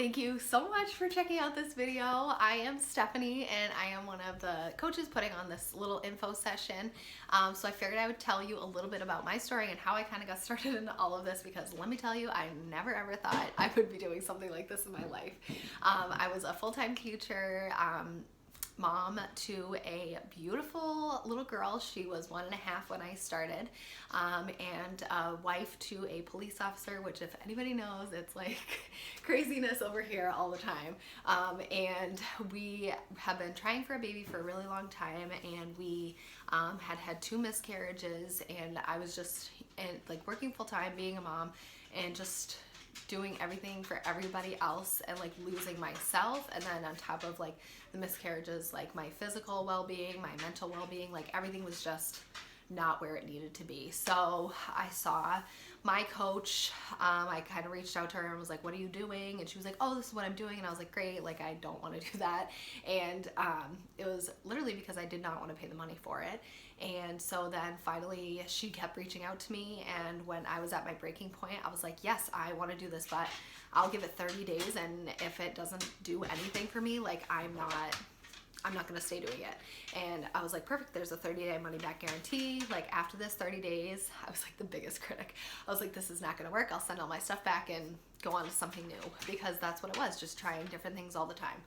Thank you so much for checking out this video. I am Stephanie and I am one of the coaches putting on this little info session. So I figured I would tell you a little bit about my story and how I kind of got started into all of this, because let me tell you, I never ever thought I would be doing something like this in my life. I was a full-time teacher, mom to a beautiful little girl. She was 1.5 when I started, and a wife to a police officer, which if anybody knows, it's like craziness over here all the time. And we have been trying for a baby for a really long time, and we had 2 miscarriages, and I was just like working full-time, being a mom, and just doing everything for everybody else, and like losing myself, and then on top of like the miscarriages, like my physical well-being, my mental well-being, like everything was just not where it needed to be. So I saw my coach, I kind of reached out to her and was like, what are you doing? And she was like, oh, this is what I'm doing. And I was like, great, like I don't want to do that. And it was literally because I did not want to pay the money for it. And so then finally she kept reaching out to me, and when I was at my breaking point, I was like, yes, I want to do this, but I'll give it 30 days, and if it doesn't do anything for me, like I'm not gonna stay doing it. And I was like, perfect, there's a 30-day money back guarantee. Like after this 30 days, I was like the biggest critic. I was like, this is not gonna work. I'll send all my stuff back and go on to something new, because that's what it was, just trying different things all the time.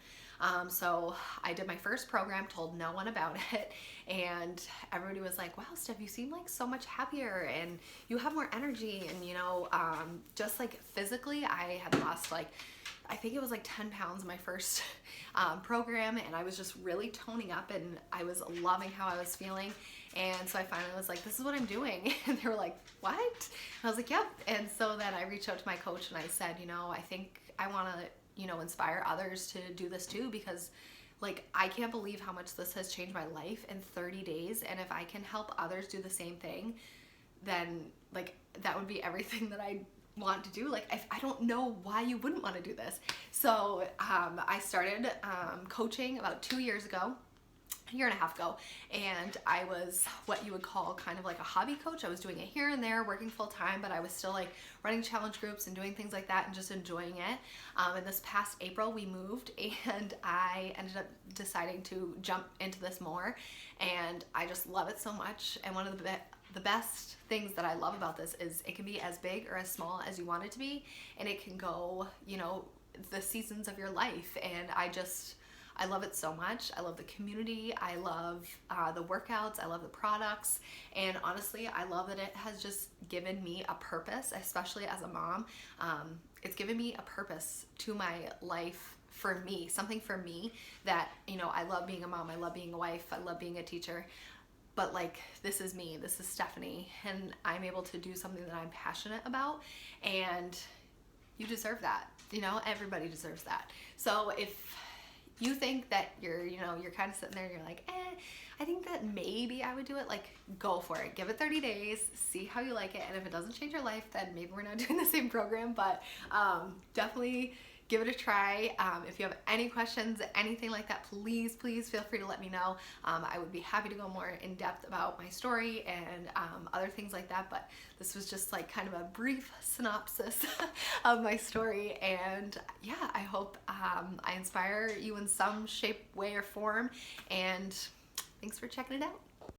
So I did my first program, told no one about it, and everybody was like, wow, Steph, you seem like so much happier and you have more energy. And just like physically, I had lost like, I think it was like 10 pounds in my first program, and I was just really toning up, and I was loving how I was feeling. And so I finally was like, this is what I'm doing. And they were like, what? And I was like, yep. And so then I reached out to my coach and I said, I think I want to, inspire others to do this too, because like I can't believe how much this has changed my life in 30 days. And if I can help others do the same thing, then like that would be everything that I want to do. Like I don't know why you wouldn't want to do this. So I started coaching about 2 years ago, a year and a half ago, and I was what you would call kind of like a hobby coach. I was doing it here and there, working full time, but I was still like running challenge groups and doing things like that and just enjoying it. And this past April we moved, and I ended up deciding to jump into this more, and I just love it so much. And one of the best things that I love about this is it can be as big or as small as you want it to be, and it can go, the seasons of your life. And I love it so much. I love the community. I love the workouts. I love the products. And honestly, I love that it has just given me a purpose, especially as a mom. It's given me a purpose to my life, for me, something for me that, I love being a mom. I love being a wife. I love being a teacher. But like, this is me. This is Stephanie. And I'm able to do something that I'm passionate about. And you deserve that. Everybody deserves that. So if you think that you're kind of sitting there and you're like, I think that maybe I would do it, like go for it. Give it 30 days, see how you like it. And if it doesn't change your life, then maybe we're not doing the same program, but definitely give it a try. If you have any questions, anything like that, please feel free to let me know. I would be happy to go more in depth about my story and other things like that, but this was just like kind of a brief synopsis of my story. And yeah, I hope I inspire you in some shape, way, or form, and thanks for checking it out.